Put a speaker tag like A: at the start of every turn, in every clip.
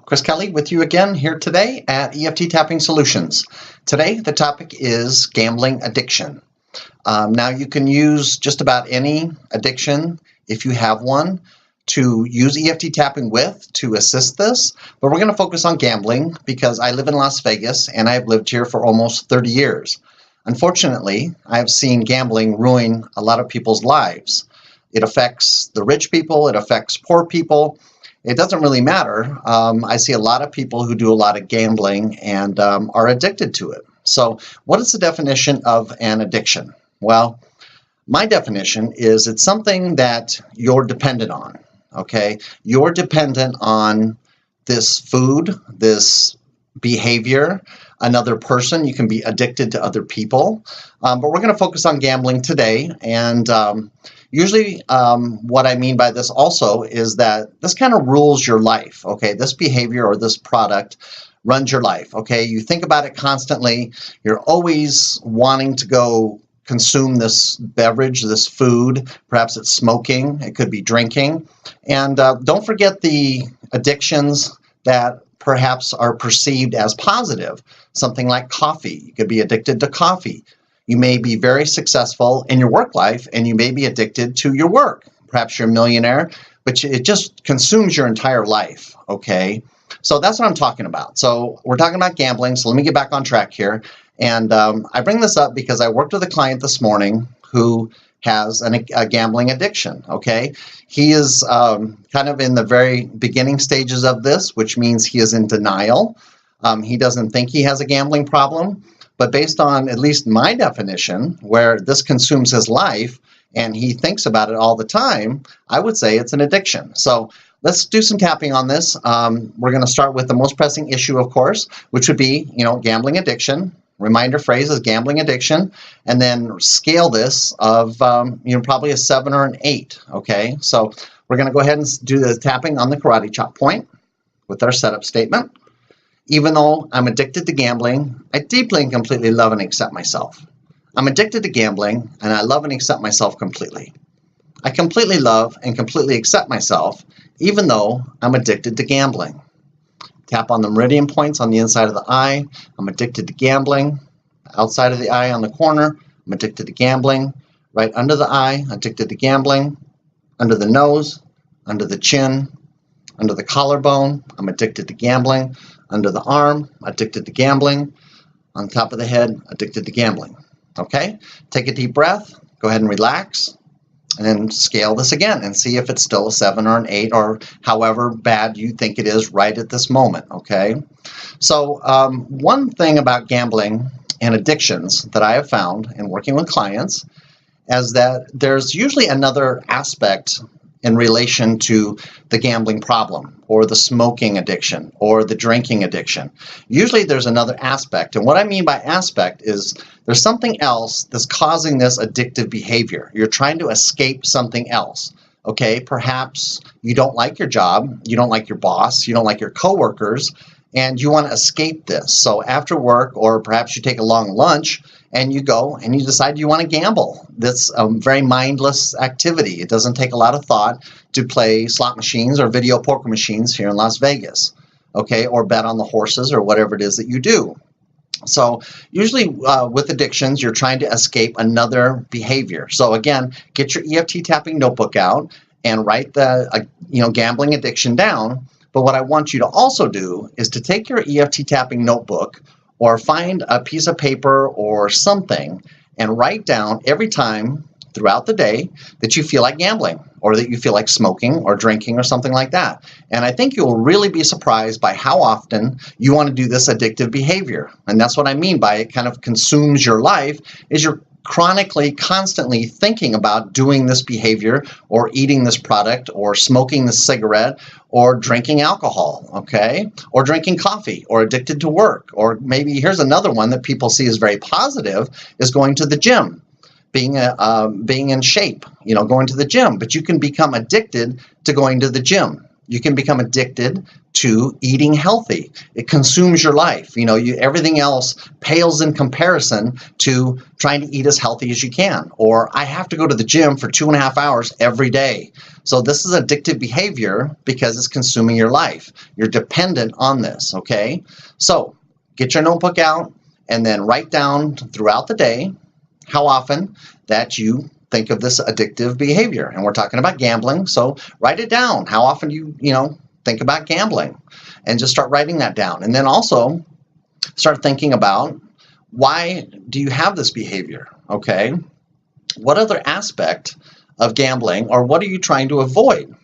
A: Chris Kelly with you again here today at EFT Tapping Solutions. Today the topic is gambling addiction. Now you can use just about any addiction if you have one to use EFT tapping with to assist this, but we're going to focus on gambling because I live in Las Vegas and I've lived here for almost 30 years. Unfortunately, I've seen gambling ruin a lot of people's lives. It affects the rich people, it affects poor people. It doesn't really matter. I see a lot of people who do a lot of gambling and are addicted to it. So what is the definition of an addiction? Well, my definition is it's something that you're dependent on, okay? You're dependent on this food, this behavior, another person. You can be addicted to other people. But we're going to focus on gambling today. And usually what I mean by this also is that this kind of rules your life, okay? This behavior or this product runs your life, okay? You think about it constantly. You're always wanting to go consume this beverage, this food. Perhaps it's smoking. It could be drinking. And don't forget the addictions that perhaps are perceived as positive. Something like coffee. You could be addicted to coffee. You may be very successful in your work life and you may be addicted to your work. Perhaps you're a millionaire, but it just consumes your entire life, okay? So that's what I'm talking about. So we're talking about gambling, so let me get back on track here. And I bring this up because I worked with a client this morning who has a gambling addiction, okay? He is kind of in the very beginning stages of this, which means he is in denial. He doesn't think he has a gambling problem, but based on at least my definition, where this consumes his life and he thinks about it all the time, I would say it's an addiction. So let's do some tapping on this. We're going to start with the most pressing issue, of course, which would be, gambling addiction. Reminder phrase is gambling addiction, and then scale this of, probably a 7 or an 8, okay? So we're going to go ahead and do the tapping on the karate chop point with our setup statement. Even though I'm addicted to gambling, I deeply and completely love and accept myself. I'm addicted to gambling, and I love and accept myself completely. I completely love and completely accept myself, even though I'm addicted to gambling. Tap on the meridian points on the inside of the eye. I'm addicted to gambling. Outside of the eye on the corner, I'm addicted to gambling. Right under the eye, addicted to gambling. Under the nose, under the chin, under the collarbone, I'm addicted to gambling. Under the arm, addicted to gambling. On top of the head, addicted to gambling. Okay? Take a deep breath. Go ahead and relax. And then scale this again and see if it's still a 7 or an 8 or however bad you think it is right at this moment, okay? So one thing about gambling and addictions that I have found in working with clients is that there's usually another aspect in relation to the gambling problem or the smoking addiction or the drinking addiction. Usually there's another aspect, and what I mean by aspect is there's something else that's causing this addictive behavior. You're trying to escape something else, okay? Perhaps you don't like your job, you don't like your boss, you don't like your coworkers, and you want to escape this. So after work, or perhaps you take a long lunch, and you go and you decide you want to gamble. That's a very mindless activity. It doesn't take a lot of thought to play slot machines or video poker machines here in Las Vegas, okay, or bet on the horses or whatever it is that you do. So usually with addictions, you're trying to escape another behavior. So again, get your EFT tapping notebook out and write the gambling addiction down. But what I want you to also do is to take your EFT tapping notebook or find a piece of paper or something and write down every time throughout the day that you feel like gambling or that you feel like smoking or drinking or something like that. And I think you'll really be surprised by how often you want to do this addictive behavior. And that's what I mean by it kind of consumes your life, is you're chronically, constantly thinking about doing this behavior or eating this product or smoking this cigarette or drinking alcohol, okay? Or drinking coffee or addicted to work. Or maybe here's another one that people see as very positive is going to the gym, being in shape, going to the gym. But you can become addicted to going to the gym. you can become addicted to eating healthy. It consumes your life. Everything else pales in comparison to trying to eat as healthy as you can. Or I have to go to the gym for 2.5 hours every day. So this is addictive behavior because it's consuming your life. You're dependent on this, okay? So get your notebook out and then write down throughout the day how often that you think of this addictive behavior. And we're talking about gambling, so write it down. How often you think about gambling, and just start writing that down. And then also start thinking about, why do you have this behavior? Okay, what other aspect of gambling, or what are you trying to avoid?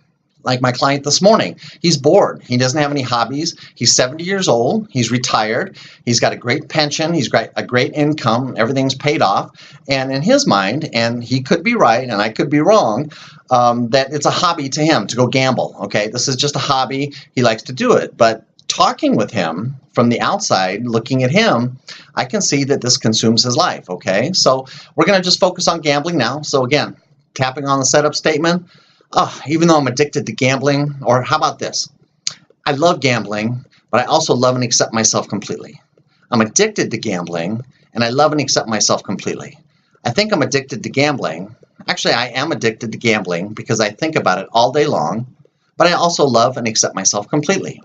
A: Like my client this morning, he's bored. He doesn't have any hobbies. He's 70 years old. He's retired. He's got a great pension. He's got a great income. Everything's paid off. And in his mind, and he could be right and I could be wrong, that it's a hobby to him to go gamble. Okay, this is just a hobby. He likes to do it. But talking with him from the outside, looking at him, I can see that this consumes his life. Okay, so we're going to just focus on gambling now. So again, tapping on the setup statement. Even though I'm addicted to gambling, or how about this? I love gambling, but I also love and accept myself completely. I'm addicted to gambling, and I love and accept myself completely. I think I'm addicted to gambling. Actually, I am addicted to gambling because I think about it all day long, but I also love and accept myself completely.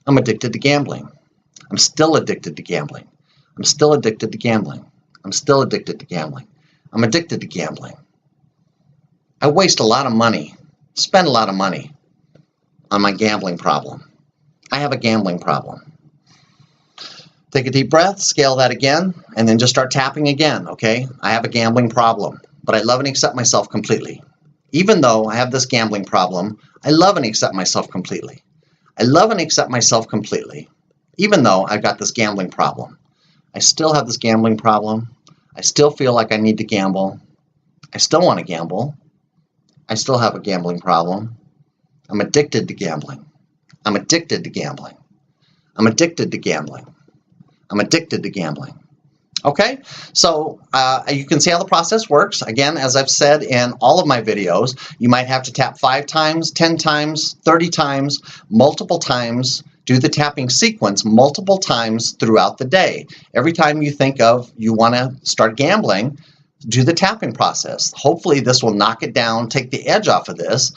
A: I'm addicted to gambling. I'm still addicted to gambling. I'm still addicted to gambling. I'm still addicted to gambling. I'm addicted to gambling. I waste a lot of money, spend a lot of money on my gambling problem. I have a gambling problem. Take a deep breath, scale that again, and then just start tapping again, okay? I have a gambling problem, but I love and accept myself completely. Even though I have this gambling problem, I love and accept myself completely. I love and accept myself completely. Even though I've got this gambling problem, I still have this gambling problem. I still feel like I need to gamble. I still want to gamble. I still have a gambling problem. I'm addicted to gambling. I'm addicted to gambling. I'm addicted to gambling. I'm addicted to gambling. Okay, so you can see how the process works. Again, as I've said in all of my videos, you might have to tap 5 times, 10 times, 30 times, multiple times. Do the tapping sequence multiple times throughout the day. Every time you think of you want to start gambling, do the tapping process. Hopefully this will knock it down, take the edge off of this,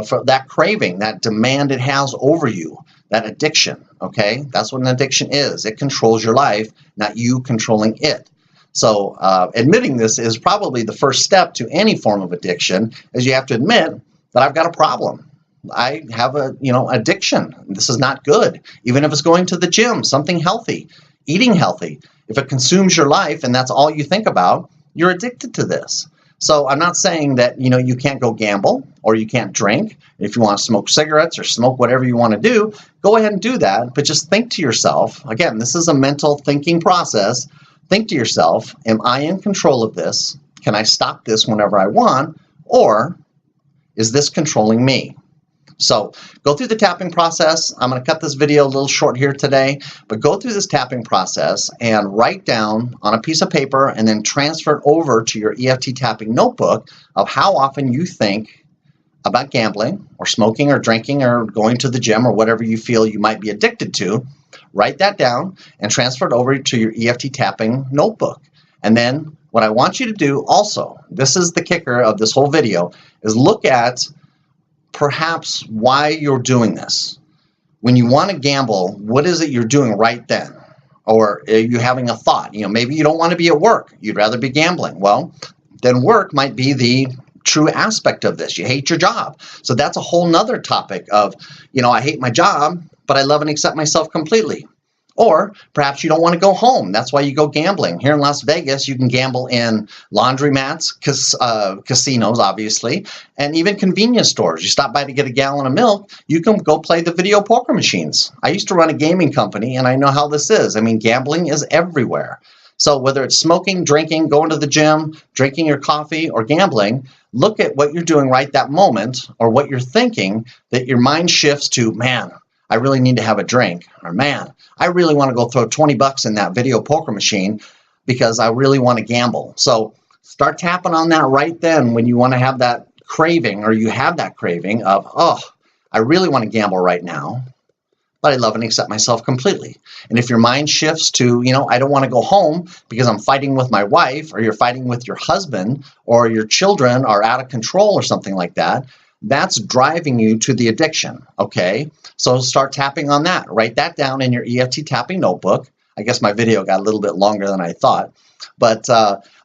A: for that craving, that demand it has over you, that addiction, okay? That's what an addiction is. It controls your life, not you controlling it. So admitting this is probably the first step to any form of addiction, is you have to admit that I've got a problem. I have a, addiction. This is not good. Even if it's going to the gym, something healthy, eating healthy. If it consumes your life and that's all you think about, you're addicted to this. So I'm not saying that, you can't go gamble or you can't drink. If you want to smoke cigarettes or smoke whatever you want to do, go ahead and do that. But just think to yourself, again, this is a mental thinking process. Think to yourself, am I in control of this? Can I stop this whenever I want? Or is this controlling me? So go through the tapping process. I'm going to cut this video a little short here today, but go through this tapping process and write down on a piece of paper and then transfer it over to your EFT tapping notebook of how often you think about gambling or smoking or drinking or going to the gym or whatever you feel you might be addicted to. Write that down and transfer it over to your EFT tapping notebook. And then what I want you to do also, this is the kicker of this whole video, is look at perhaps why you're doing this. When you want to gamble, what is it you're doing right then? Or are you having a thought? Maybe you don't want to be at work. You'd rather be gambling. Well, then work might be the true aspect of this. You hate your job. So that's a whole nother topic of, I hate my job, but I love and accept myself completely. Or perhaps you don't want to go home. That's why you go gambling. Here in Las Vegas, you can gamble in laundromats, casinos, obviously, and even convenience stores. You stop by to get a gallon of milk, you can go play the video poker machines. I used to run a gaming company, and I know how this is. I mean, gambling is everywhere. So whether it's smoking, drinking, going to the gym, drinking your coffee, or gambling, look at what you're doing right that moment, or what you're thinking, that your mind shifts to, man, I really need to have a drink, or man, I really want to go throw 20 bucks in that video poker machine because I really want to gamble. So start tapping on that right then when you want to have that craving, or you have that craving of, oh, I really want to gamble right now, but I love and accept myself completely. And if your mind shifts to, I don't want to go home because I'm fighting with my wife, or you're fighting with your husband, or your children are out of control or something like that, that's driving you to the addiction, okay? So start tapping on that. Write that down in your EFT tapping notebook. I guess my video got a little bit longer than I thought. But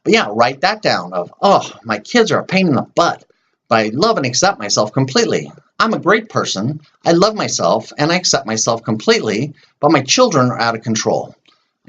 A: yeah, write that down of, oh, my kids are a pain in the butt, but I love and accept myself completely. I'm a great person. I love myself and I accept myself completely, but my children are out of control.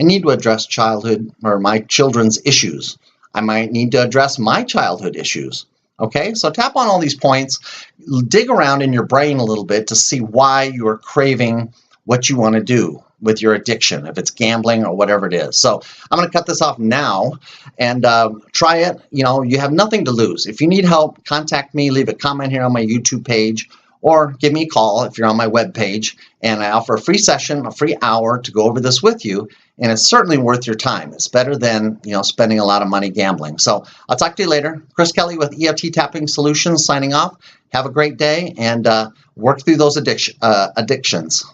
A: I need to address childhood or my children's issues. I might need to address my childhood issues. Okay, so tap on all these points, dig around in your brain a little bit to see why you are craving what you want to do with your addiction, if it's gambling or whatever it is. So I'm going to cut this off now and try it. You have nothing to lose. If you need help, contact me, leave a comment here on my YouTube page, or give me a call if you're on my web page, and I offer a free session, a free hour to go over this with you, and it's certainly worth your time. It's better than spending a lot of money gambling. So I'll talk to you later. Chris Kelly with EFT Tapping Solutions signing off. Have a great day and work through those addictions.